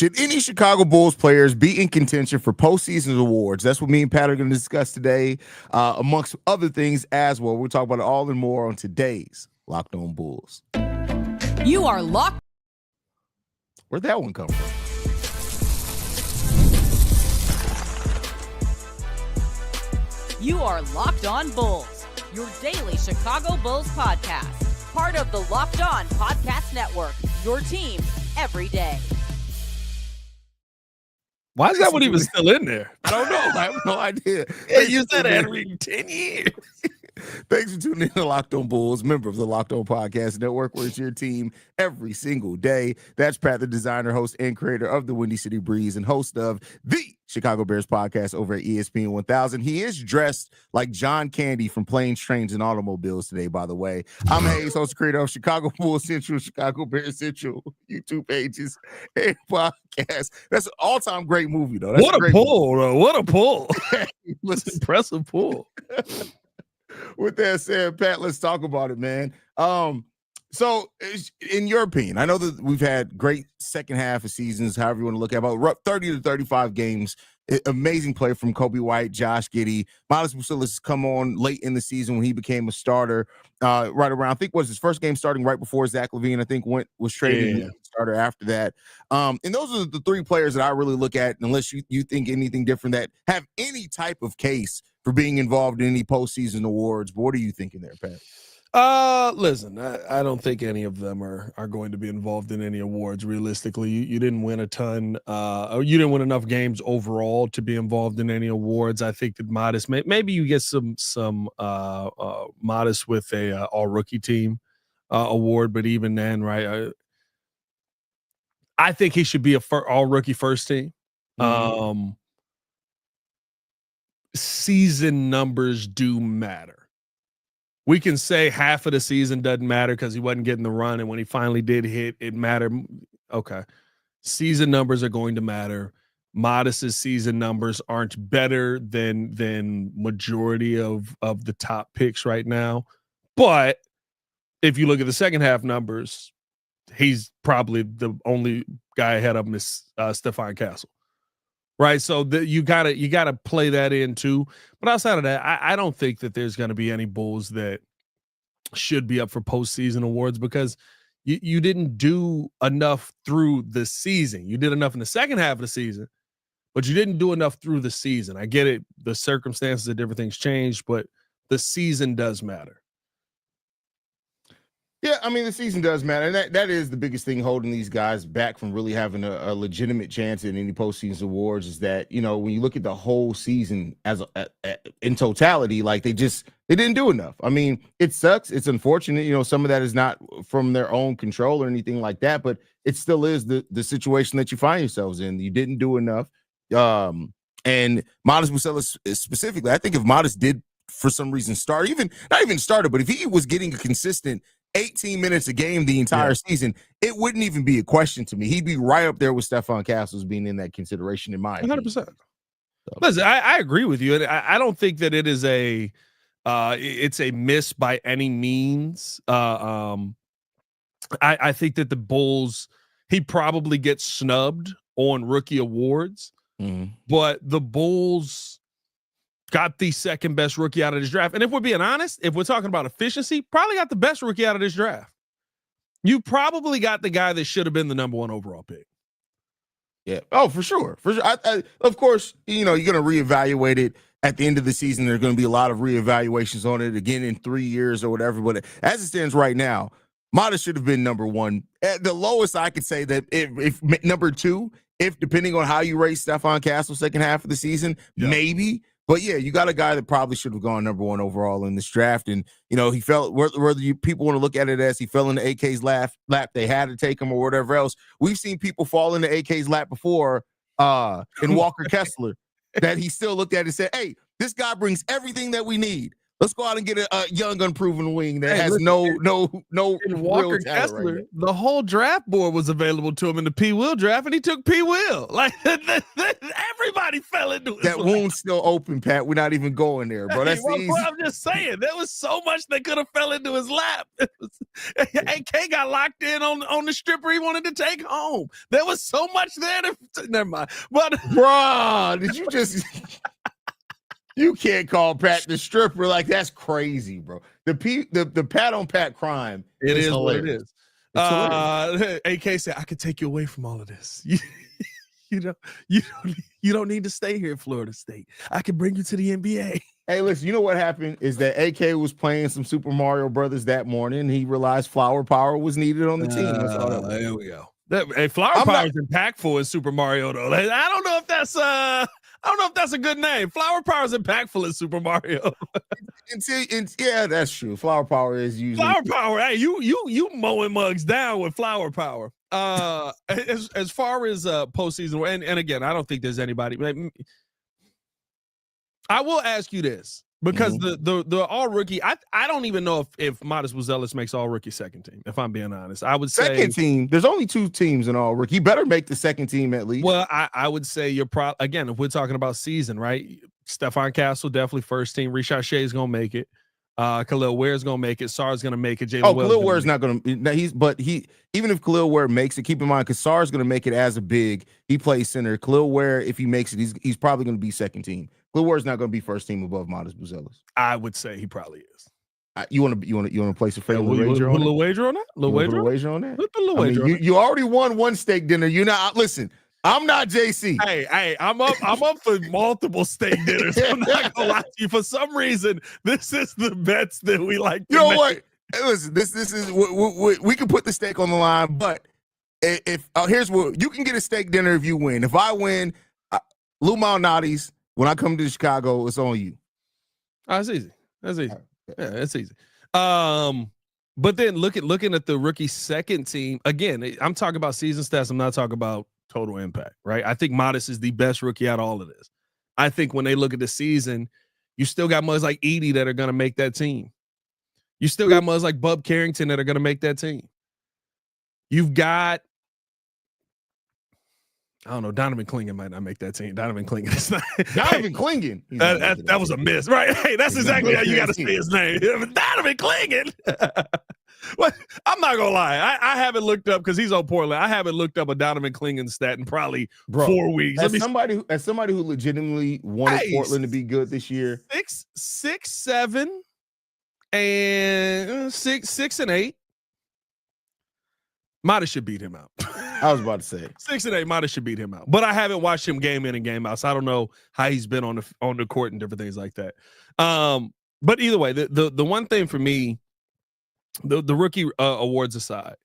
Should any Chicago Bulls players be in contention for postseason awards? That's what me and Pat are going to discuss today, amongst other things as well. We'll talk about it all and more on today's Locked On Bulls. You are locked. Where'd that one come from? You are Locked On Bulls, your daily Chicago Bulls podcast. Part of the Locked On Podcast Network, your team every day. Why is that one even still in there? I don't know. I have no idea. Yeah, you said it every 10 years. Thanks for tuning in to Locked On Bulls, member of the Locked On Podcast Network, where it's your team every single day. That's Pat, the designer, host, and creator of the Windy City Breeze and host of the Chicago Bears podcast over at ESPN 1000. He is dressed like John Candy from Planes, Trains, and Automobiles today, by the way. I'm Hayes, host and creator of Chicago Bulls Central, Chicago Bears Central, YouTube pages, and podcast. That's an all-time great movie, though. That's what a pull, though. What a pull. Listen, impressive pull. With that said, Pat, let's talk about it, man. So in your opinion, I know that we've had great second half of seasons, however you want to look at it, about 30 to 35 games. Amazing play from Coby White, Josh Giddey. Miles Bucelis has come on late in the season when he became a starter, right around, I think was his first game starting right before Zach LaVine, I think was traded and starter after that. And those are the three players that I really look at, unless you think anything different, that have any type of case for being involved in any postseason awards. But what are you thinking there, Pat? Listen, I don't think any of them are going to be involved in any awards. Realistically, you didn't win a ton, or you didn't win enough games overall to be involved in any awards. I think that Modest, maybe you get some Modest with a all rookie team award, but even then, right? I think he should be all rookie first team. Mm-hmm. Season numbers do matter. We can say half of the season doesn't matter because he wasn't getting the run, and when he finally did hit, it mattered. Okay. Season numbers are going to matter. Modest's season numbers aren't better than majority of the top picks right now. But if you look at the second half numbers, he's probably the only guy ahead of him is Stephon Castle. Right, so you gotta play that in too. But outside of that, I don't think that there's going to be any Bulls that should be up for postseason awards because you didn't do enough through the season. You did enough in the second half of the season, but you didn't do enough through the season. I get it; the circumstances of different things changed, but the season does matter. Yeah, I mean, the season does matter. And that is the biggest thing holding these guys back from really having a legitimate chance in any postseason awards is that, when you look at the whole season in totality, like they didn't do enough. I mean, it sucks. It's unfortunate. Some of that is not from their own control or anything like that, but it still is the situation that you find yourselves in. You didn't do enough. And Modest Bucelis specifically, I think if Modest did for some reason start, not even started, but if he was getting a consistent 18 minutes a game the entire season, it wouldn't even be a question to me. He'd be right up there with Stephon Castles being in that consideration in my 100%. So. Listen, I agree with you. And I don't think that it is it's a miss by any means. I think that the Bulls, he probably gets snubbed on rookie awards, but the Bulls got the second best rookie out of this draft. And if we're being honest, if we're talking about efficiency, probably got the best rookie out of this draft. You probably got the guy that should have been the number one overall pick. Yeah. Oh, for sure. For sure. Of course, you're going to reevaluate it at the end of the season. There's going to be a lot of reevaluations on it again in 3 years or whatever. But as it stands right now, Modest should have been number one. At the lowest, I could say that if number two, if depending on how you rate Stephon Castle second half of the season, maybe. But yeah, you got a guy that probably should have gone number one overall in this draft. And, he fell, whether people want to look at it as he fell into AK's lap, they had to take him or whatever else. We've seen people fall into AK's lap before in Walker Kessler that he still looked at and said, hey, this guy brings everything that we need. Let's go out and get a young, unproven wing that has listen, no and Walker real talent Kessler, right the whole draft board was available to him in the P. Will draft, and he took P. Will. Like everybody fell into his that lap. wound's still open, Pat. We're not even going there, bro. That's Well, easy. I'm just saying there was so much that could have fell into his lap. AK got locked in on the stripper he wanted to take home. There was so much there. Never mind. But Bro, did you just? You can't call Pat the stripper, like that's crazy, bro. The Pat on Pat crime. It is hilarious. What it is. AK said, "I could take you away from all of this. You don't need to stay here in Florida State. I can bring you to the NBA." Hey, listen, you know what happened is that AK was playing some Super Mario Brothers that morning. He realized flower power was needed on the team. That's all that was. There we go. Flower power is impactful in Super Mario, though. I don't know if that's a good name. Flower power is impactful in Super Mario. Yeah, that's true. Flower power is usually flower power. Hey, you mowing mugs down with flower power. As far as postseason, and again, I don't think there's anybody. I will ask you this because the all rookie. I don't even know if Modest Buzelis makes all rookie second team. If I'm being honest, I would say second team. There's only 2 teams in all rookie. He better make the second team at least. Well, I would say you're again, if we're talking about season, right? Stephon Castle definitely first team. Rishad Shea's gonna make it. Khalil Ware's gonna make it. Sarr's gonna make it. Khalil Ware's not gonna. Even if Khalil Ware makes it, keep in mind because Sarr's gonna make it as a big. He plays center. Khalil Ware, if he makes it, he's probably gonna be second team. Khalil Ware's not gonna be first team above Modest Buzelis. I would say he probably is. You want to place a fair wager on it? Little wager on that? Little wager on that? You already won one steak dinner. You're not listen. I'm not JC. Hey, I'm up for multiple steak dinners. I'm not gonna lie to you. For some reason, this is the bets that we like. You know what? Hey, listen, this is we can put the steak on the line, but if here's what you can get a steak dinner if you win. If I win, Lou Malnati's when I come to Chicago, it's on you. That's easy. Yeah, that's easy. But then looking at the rookie second team again. I'm talking about season stats. I'm not talking about total impact, right? I think Modest is the best rookie out of all of this. I think when they look at the season, you still got mugs like Edey that are going to make that team. You still got mugs like Bub Carrington that are going to make that team. You've got, I don't know, Donovan Clingan might not make that team. Donovan Clingan is not. Donovan Clingan. That was a miss, right? Hey, that's exactly how you got to say his name. Donovan Clingan. Well, I'm not gonna lie. I haven't looked up because he's on Portland. I haven't looked up a Donovan Clingan stat in probably 4 weeks. As somebody who legitimately wanted Portland to be good this year, 6, 7, and 6 and 8. Modest should beat him out. I was about to say 6 and 8. Modest should beat him out, but I haven't watched him game in and game out, so I don't know how he's been on the court and different things like that. But either way, the one thing for me. The rookie awards aside,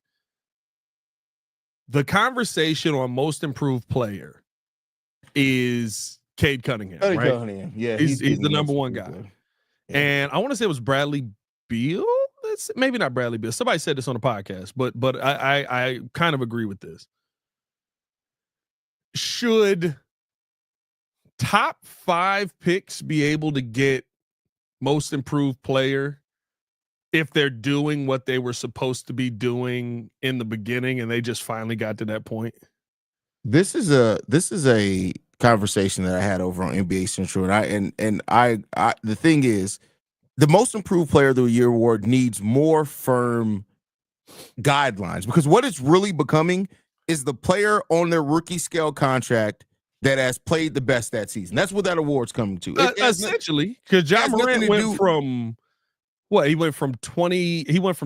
the conversation on most improved player is Cade Cunningham. Right? Cunningham. Yeah, he's the number one guy. Yeah. And I want to say it was Bradley Beal. Maybe not Bradley Beal. Somebody said this on the podcast, but I kind of agree with this. Should top 5 picks be able to get most improved player if they're doing what they were supposed to be doing in the beginning and they just finally got to that point? This is a conversation that I had over on NBA Central, and I the thing is, the most improved player of the year award needs more firm guidelines, because what it's really becoming is the player on their rookie scale contract that has played the best that season. That's what that award's coming to. Essentially, because Ja Morant went from what? He went from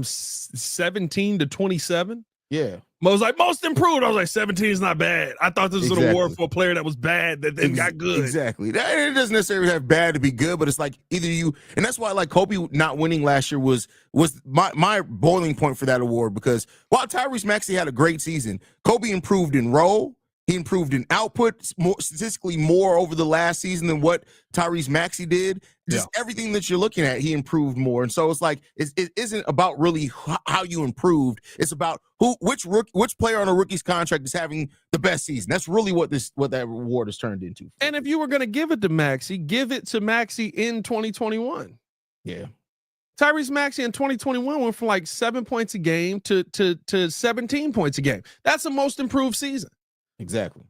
17 to 27. Yeah. I was like, most improved. I was like, 17 is not bad. I thought this was an award for a player that was bad that then got good. Exactly. It doesn't necessarily have bad to be good, but it's like either you, and that's why like Coby not winning last year was my boiling point for that award, because while Tyrese Maxey had a great season, Coby improved in role. He improved in output statistically more over the last season than what Tyrese Maxey did. Just everything that you're looking at, he improved more. And so it's like it isn't about really how you improved. It's about which player on a rookie's contract is having the best season. That's really what that award has turned into. And if you were going to give it to Maxey, give it to Maxey in 2021. Yeah. Tyrese Maxey in 2021 went from like 7 points a game to 17 points a game. That's the most improved season. Exactly.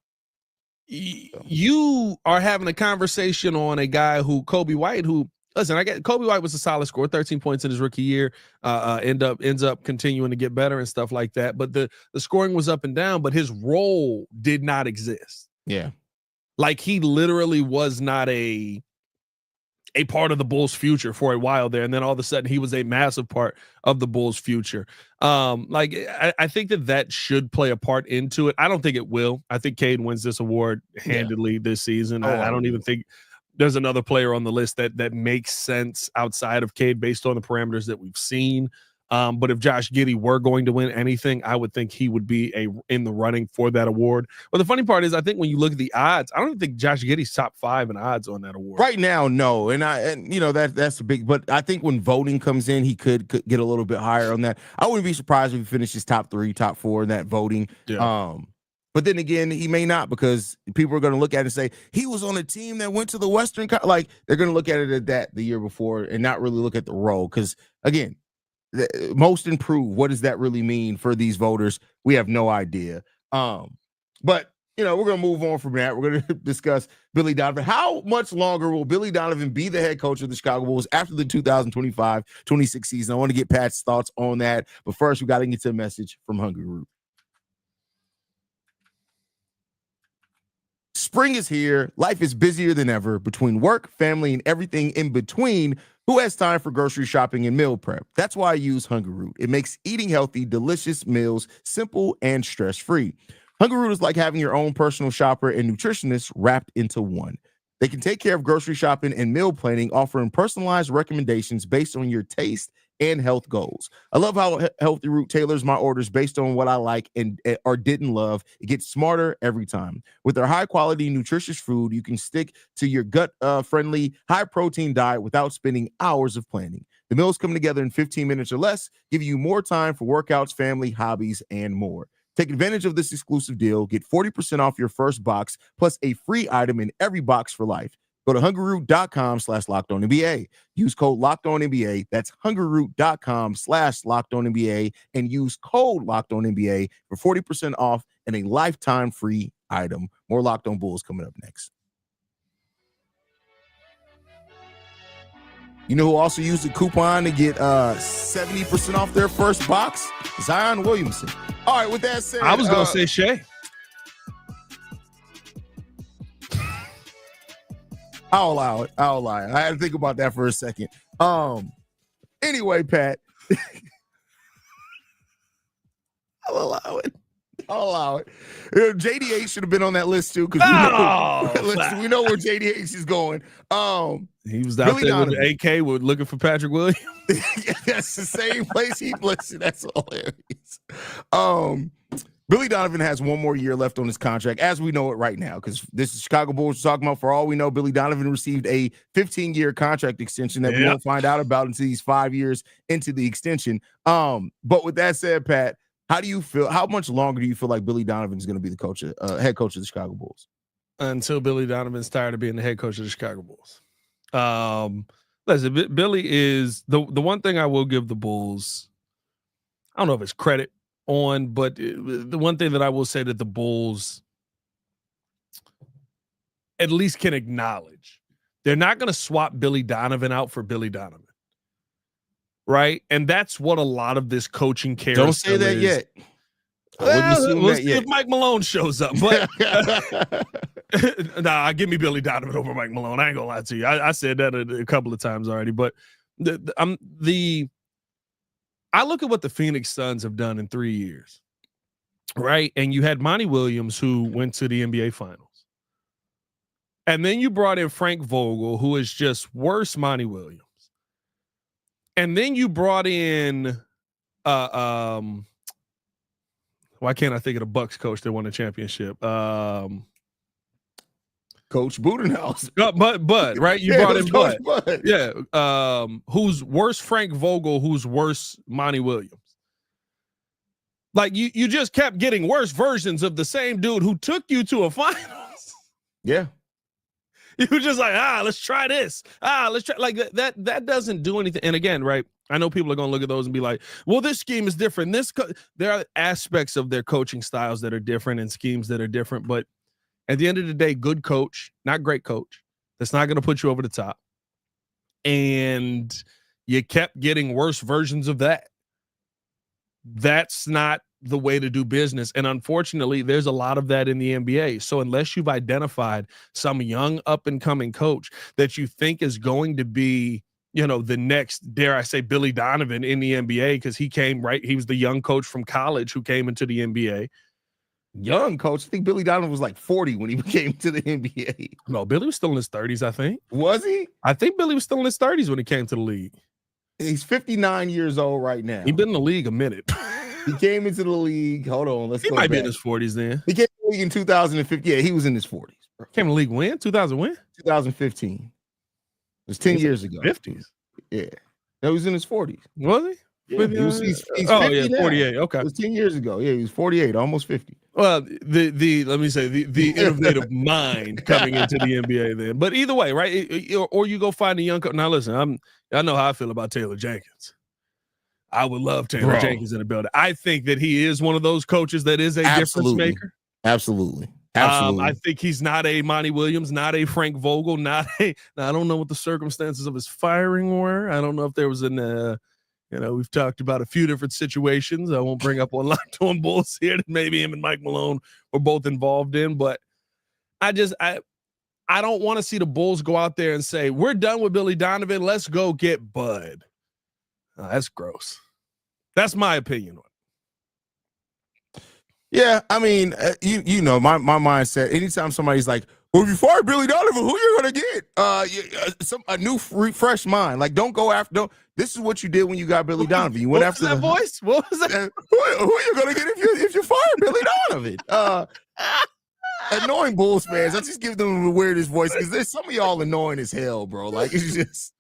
You are having a conversation on a guy who Coby White, who listen, I get Coby White was a solid scorer, 13 points in his rookie year, ends up continuing to get better and stuff like that. But the scoring was up and down, but his role did not exist. Yeah. Like he literally was not a part of the Bulls' future for a while there, and then all of a sudden he was a massive part of the Bulls' future. I think that should play a part into it. I don't think it will. I think Cade wins this award handedly this season. I don't even think there's another player on the list that makes sense outside of Cade based on the parameters that we've seen. But if Josh Giddey were going to win anything, I would think he would be in the running for that award. But the funny part is, I think when you look at the odds, I don't even think Josh Giddey's top 5 in odds on that award right now. No, and that's a big. But I think when voting comes in, he could get a little bit higher on that. I wouldn't be surprised if he finishes top 3, top 4 in that voting. Yeah. But then again, he may not, because people are going to look at it and say he was on a team that went to the Western. Like they're going to look at it at that the year before and not really look at the role. Because again, the most improved, what does that really mean for these voters? We have no idea. But we're going to move on from that. We're going to discuss Billy Donovan. How much longer will Billy Donovan be the head coach of the Chicago Bulls after the 2025-26 season? I want to get Pat's thoughts on that. But first, we got to get to a message from Hungry Root. Spring is here. Life is busier than ever. Between work, family, and everything in between, who has time for grocery shopping and meal prep? That's why I use Hungry Root. It makes eating healthy, delicious meals simple and stress-free. Hungry Root is like having your own personal shopper and nutritionist wrapped into one. They can take care of grocery shopping and meal planning, offering personalized recommendations based on your taste and health goals. I love how Healthy Root tailors my orders based on what I like and or didn't love. It gets smarter every time. With their high-quality, nutritious food, you can stick to your gut-friendly, high-protein diet without spending hours of planning. The meals come together in 15 minutes or less, giving you more time for workouts, family, hobbies, and more. Take advantage of this exclusive deal. Get 40% off your first box, plus a free item in every box for life. Go to hungryroot.com/LockedOnNBA. Use code LockedOnNBA. That's hungryroot.com/LockedOnNBA and use code LockedOnNBA for 40% off and a lifetime free item. More Locked On Bulls coming up next. You know who also used the coupon to get 70% off their first box? Zion Williamson. All right, with that said, I was going to say Shea. I'll allow it. I had to think about that for a second. Anyway, Pat, I'll allow it. JDH should have been on that list too, because we know where JDH is going. He was out there with the AK looking for Patrick Williams. Yeah, that's the same place he listed. That's hilarious. Billy Donovan has one more year left on his contract, as we know it right now, because this is Chicago Bulls talking about. For all we know, Billy Donovan received a 15-year contract extension that we won't find out about until he's 5 years into the extension. But with that said, Pat, how do you feel? How much longer do you feel like Billy Donovan is going to be the head coach of the Chicago Bulls? Until Billy Donovan's tired of being the head coach of the Chicago Bulls. Listen, Billy is the one thing I will give the Bulls. I don't know if it's credit on, but the one thing that I will say that the Bulls at least can acknowledge, they're not going to swap Billy Donovan out for Billy Donovan. Right? And that's what a lot of this coaching carousel Don't say that is. Yet. We'll see if Mike Malone shows up. But nah, give me Billy Donovan over Mike Malone. I ain't gonna lie to you. I said that a couple of times already. But I look at what the Phoenix Suns have done in 3 years, right? And you had Monty Williams, who went to the NBA Finals, and then you brought in Frank Vogel, who is just worse Monty Williams, and then you brought in why can't I think of the Bucks coach that won the championship? Coach Budenholzer. Bud, right? You brought in Bud. Bud. Yeah. Who's worse Frank Vogel, who's worse Monty Williams. Like you just kept getting worse versions of the same dude who took you to a finals. Yeah. You were just like, let's try this. Let's try like that doesn't do anything. And again, right, I know people are going to look at those and be like, well, this scheme is different. There are aspects of their coaching styles that are different and schemes that are different. But at the end of the day, good coach, not great coach. That's not going to put you over the top. And you kept getting worse versions of that. That's not the way to do business. And unfortunately, there's a lot of that in the NBA. So unless you've identified some young up and coming coach that you think is going to be, the next, dare I say, Billy Donovan in the NBA, because he was the young coach from college who came into the NBA. Young coach. I think Billy Donovan was like 40 when he came to the NBA. No, Billy was still in his 30s, I think. Was he? I think Billy was still in his 30s when he came to the league. He's 59 years old right now. He's been in the league a minute. He came into the league. Hold on. He might be in his 40s then. He came to the league in 2015. Yeah, he was in his 40s. Bro. Came to the league when? 2000 when? 2015. It was 10 years ago. 50s. Yeah. No, he was in his 40s. Was he? Yeah, he's 50 48. Okay. It was 10 years ago. Yeah, he was 48, almost 50. Well, let me say the innovative mind coming into the NBA then. But either way, right? Or you go find a young coach. Now listen, I know how I feel about Taylor Jenkins. I would love Taylor Jenkins in the building. I think that he is one of those coaches that is a difference maker. Absolutely. I think he's not a Monty Williams, not a Frank Vogel, now I don't know what the circumstances of his firing were. I don't know if there was we've talked about a few different situations. I won't bring up on Locked On Bulls here that maybe him and Mike Malone were both involved in, but I don't want to see the Bulls go out there and say, we're done with Billy Donovan. Let's go get Bud. Oh, that's gross. That's my opinion on it. Yeah, I mean, my mindset. Anytime somebody's like, "Well, if you fire Billy Donovan, who you gonna get?" A new fresh mind. Like, don't go after. This is what you did when you got Billy Donovan. You went after that voice. What was that? Who are you gonna get if you fire Billy Donovan? Annoying Bulls fans. I just give them the weirdest voice because there's some of y'all annoying as hell, bro. Like it's just.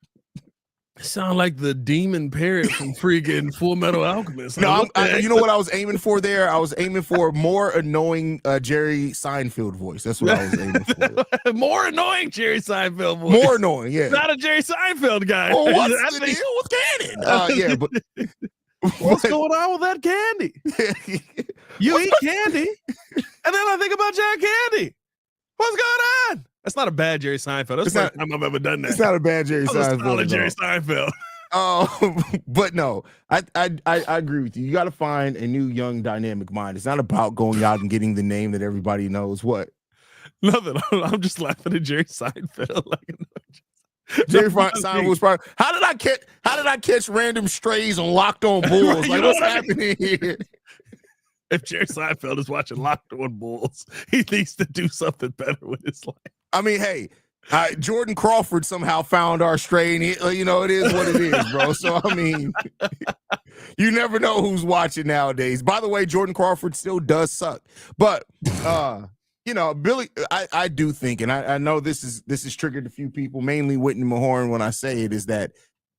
Sound like the demon parrot from freaking Full Metal Alchemist. No, you know what I was aiming for there? I was aiming for more annoying Jerry Seinfeld voice. That's what I was aiming for. More annoying Jerry Seinfeld voice. More annoying, yeah. Not a Jerry Seinfeld guy. Well, what's the deal with Cannon? Yeah, but what's going on with that candy? You eat candy, and then I think about Jack Candy. What's going on? That's not a bad Jerry Seinfeld. That's the first time I've ever done that. It's not a bad Jerry Seinfeld. Jerry Seinfeld. But no, I agree with you. You got to find a new, young, dynamic mind. It's not about going out and getting the name that everybody knows. What? Nothing. I'm just laughing at Jerry Seinfeld. Jerry Seinfeld was probably. How did I catch random strays on Locked On Bulls? Like what's happening here? If Jerry Seinfeld is watching Locked On Bulls, he needs to do something better with his life. I mean, hey, Jordan Crawford somehow found our stray, and it is what it is, bro. So, I mean, you never know who's watching nowadays. By the way, Jordan Crawford still does suck. But, Billy, I do think, and I know this is triggered a few people, mainly Whitney Mahorn when I say it, is that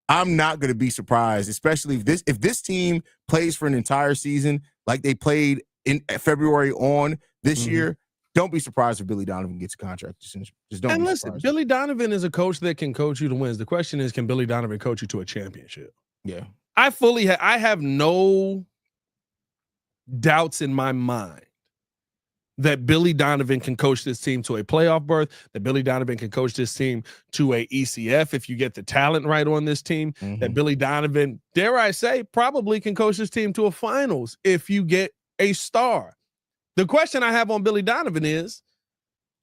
I'm not going to be surprised, especially if this team plays for an entire season like they played in February on this year. Don't be surprised if Billy Donovan gets a contract. Just don't. And listen, surprised. Billy Donovan is a coach that can coach you to wins. The question is, can Billy Donovan coach you to a championship? Yeah, I have no doubts in my mind that Billy Donovan can coach this team to a playoff berth, that Billy Donovan can coach this team to a ECF if you get the talent right on this team, that Billy Donovan, dare I say, probably can coach this team to a finals if you get a star. The question I have on Billy Donovan is,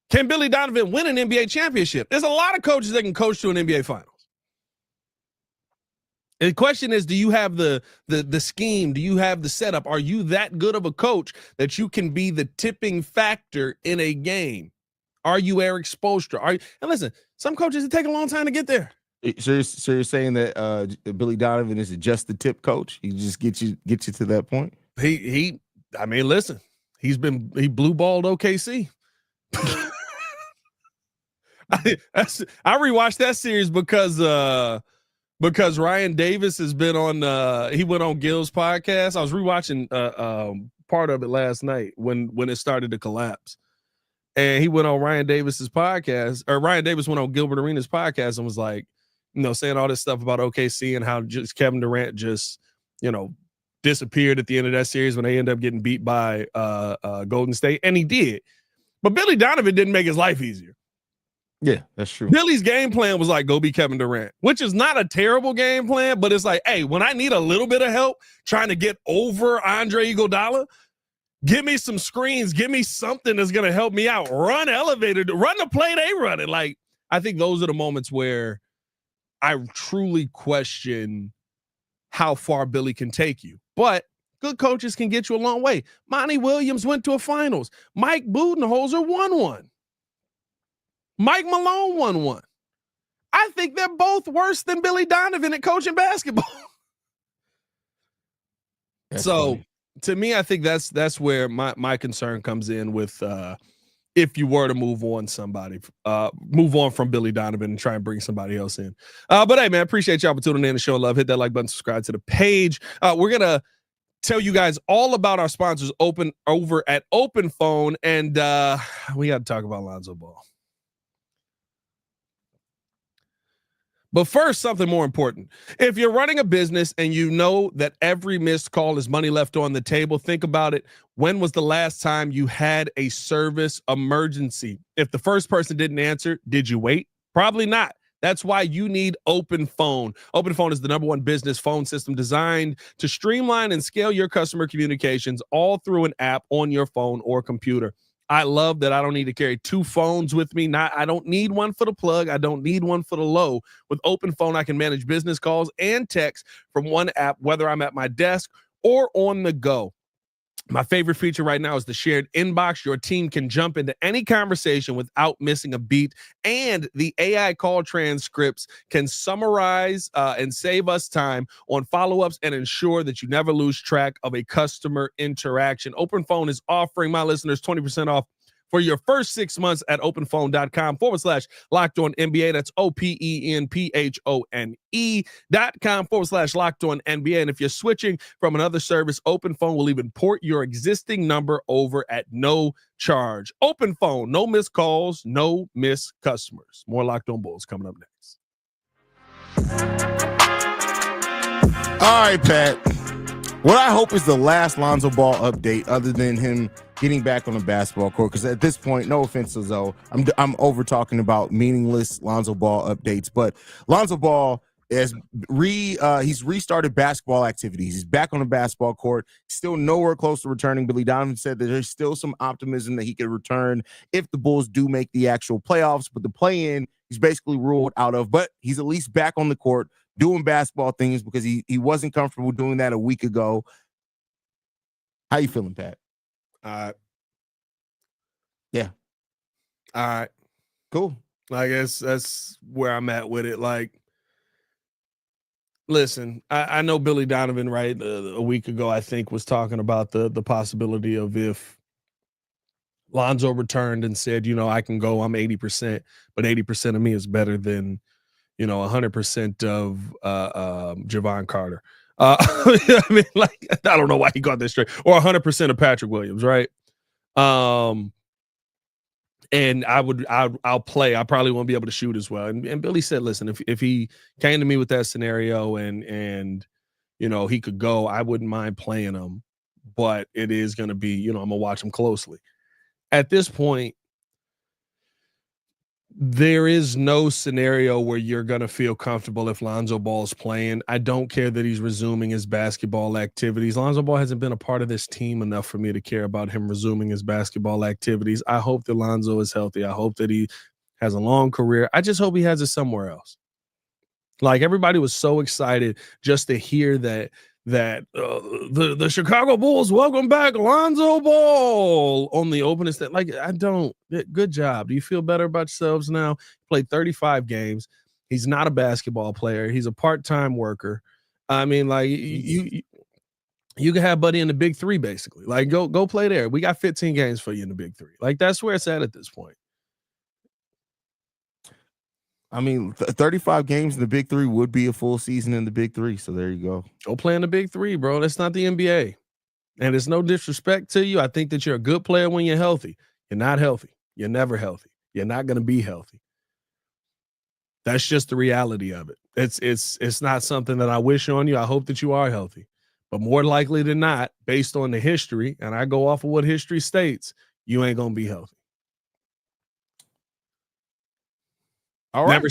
can Billy Donovan win an NBA championship? There's a lot of coaches that can coach to an NBA finals. And the question is, do you have the scheme? Do you have the setup? Are you that good of a coach that you can be the tipping factor in a game? Are you Eric Spoelstra? And listen, some coaches, it take a long time to get there. So you're saying that Billy Donovan is just the tip coach? He just get you to that point? I mean, listen. He blue balled OKC. I rewatched that series because Ryan Davis has been on. He went on Gil's podcast. I was rewatching part of it last night when it started to collapse, And he went on Ryan Davis's podcast, or Ryan Davis went on Gilbert Arenas' podcast and was like, saying all this stuff about OKC and how just Kevin Durant just, disappeared at the end of that series when they ended up getting beat by Golden State. And he did. But Billy Donovan didn't make his life easier. Yeah, that's true. Billy's game plan was like, go be Kevin Durant, which is not a terrible game plan, but it's like, hey, when I need a little bit of help trying to get over Andre Iguodala, give me some screens, give me something that's going to help me out. Run elevated, run the play they run it. Like, I think those are the moments where I truly question how far Billy can take you. But good coaches can get you a long way. Monty Williams went to a finals. Mike Budenholzer won one. Mike Malone won one. I think they're both worse than Billy Donovan at coaching basketball. That's so funny. To me, I think that's where my concern comes in with if you were to move on from Billy Donovan and try and bring somebody else in. But hey, man, appreciate y'all for tuning in and showing love. Hit that like button, subscribe to the page. We're going to tell you guys all about our sponsors over at Open Phone, and we got to talk about Lonzo Ball. But first, something more important. If you're running a business and you know that every missed call is money left on the table, think about it. When was the last time you had a service emergency? If the first person didn't answer, did you wait? Probably not. That's why you need Open Phone. Open Phone is the #1 business phone system designed to streamline and scale your customer communications all through an app on your phone or computer. I love that I don't need to carry 2 phones with me. I don't need one for the plug. I don't need one for the low. With Open Phone, I can manage business calls and texts from one app, whether I'm at my desk or on the go. My favorite feature right now is the shared inbox. Your team can jump into any conversation without missing a beat. And the AI call transcripts can summarize and save us time on follow-ups and ensure that you never lose track of a customer interaction. Open Phone is offering my listeners 20% off for your first 6 months at openphone.com/LockedOnNBA. That's OPENPHONE.com/LockedOnNBA. And if you're switching from another service, Open Phone will even port your existing number over at no charge. Open Phone, no missed calls, no missed customers. More Locked On Bulls coming up next. All right, Pat. What I hope is the last Lonzo Ball update other than him getting back on the basketball court, because at this point, no offense to Zoe, I'm over talking about meaningless Lonzo Ball updates, but Lonzo Ball he's restarted basketball activities. He's back on the basketball court, still nowhere close to returning. Billy Donovan said that there's still some optimism that he could return if the Bulls do make the actual playoffs, but the play-in he's basically ruled out of, but he's at least back on the court doing basketball things because he wasn't comfortable doing that a week ago. How you feeling, Pat? Yeah. All right. Cool. I guess that's where I'm at with it. Like, listen, I know Billy Donovan, right, a week ago, I think, was talking about the possibility of if Lonzo returned and said, I can go, I'm 80%, but 80% of me is better than 100% of Javon Carter. I mean, like, I don't know why he got this straight. Or 100% of Patrick Williams, right? And I'll play. I probably won't be able to shoot as well. And Billy said, listen, if he came to me with that scenario and he could go, I wouldn't mind playing him. But it is going to be, I'm going to watch him closely. At this point, there is no scenario where you're going to feel comfortable if Lonzo Ball is playing. I don't care that he's resuming his basketball activities. Lonzo Ball hasn't been a part of this team enough for me to care about him resuming his basketball activities. I hope that Lonzo is healthy. I hope that he has a long career. I just hope he has it somewhere else. Like, everybody was so excited just to hear that the Chicago Bulls welcome back Lonzo Ball on the opening stand. Like, I don't. Good job. Do you feel better about yourselves now? Played 35 games. He's not a basketball player. He's a part-time worker. I mean, like, you can have Buddy in the Big Three, basically. Like, go play there. We got 15 games for you in the Big Three. Like, that's where it's at this point. I mean, 35 games in the Big Three would be a full season in the Big Three. So there you go. Go play in the Big Three, bro. That's not the NBA. And it's no disrespect to you. I think that you're a good player when you're healthy. You're not healthy. You're never healthy. You're not going to be healthy. That's just the reality of it. It's not something that I wish on you. I hope that you are healthy. But more likely than not, based on the history, and I go off of what history states, you ain't going to be healthy. All right.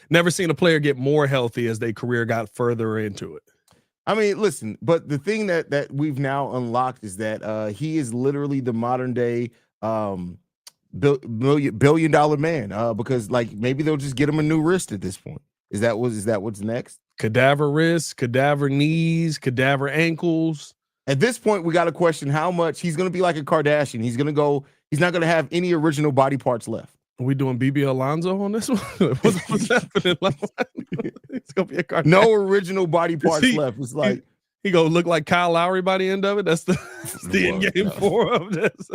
Never seen a player get more healthy as their career got further into it. I mean, listen, but the thing that we've now unlocked is that he is literally the modern day billion dollar man, because like maybe they'll just get him a new wrist at this point. Is that what's next? Cadaver wrists, cadaver knees, cadaver ankles. At this point, we got to question how much he's going to be like a Kardashian. He's not going to have any original body parts left. Are we doing BB Alonzo on this one? What's happening? It's going to be a Kardashian. No original body parts left. It's like he going to look like Kyle Lowry by the end of it. That's the end game for of this.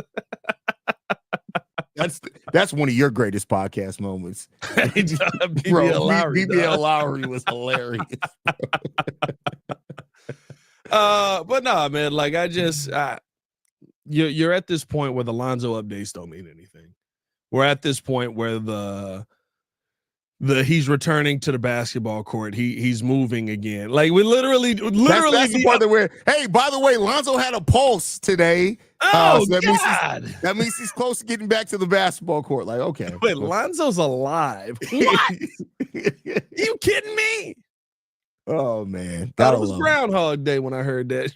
That's one of your greatest podcast moments. BBL Lowry was hilarious. But no, man, like you're at this point where the Lonzo updates don't mean anything. We're at this point where the he's returning to the basketball court. He's moving again. Like we literally that's the part that we're. Hey, by the way, Lonzo had a pulse today. Oh, so God. That means he's close to getting back to the basketball court. Like, okay. Wait, Lonzo's alive. What? You kidding me? Oh, man. That was Groundhog Day when I heard that.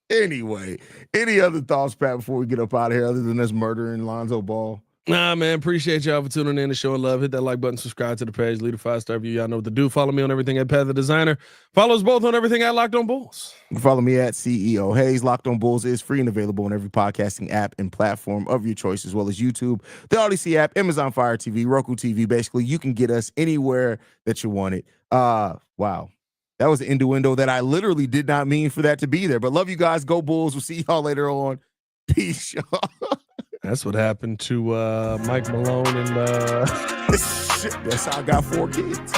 Anyway, any other thoughts, Pat, before we get up out of here other than us murdering Lonzo Ball? Nah, man, appreciate y'all for tuning in and showing love. Hit that like button, subscribe to the page, leave a 5-star review. Y'all know what to do. Follow me on everything at Pat the Designer. Follow us both on everything at Locked On Bulls. You can follow me at CEO Hayes. Locked On Bulls is free and available on every podcasting app and platform of your choice, as well as YouTube, the Odyssey app, Amazon Fire TV, Roku TV. Basically, you can get us anywhere that you want it. Wow. That was an innuendo that I literally did not mean for that to be there. But love you guys. Go Bulls. We'll see y'all later on. Peace, y'all. That's what happened to Mike Malone and That's how I got 4 kids.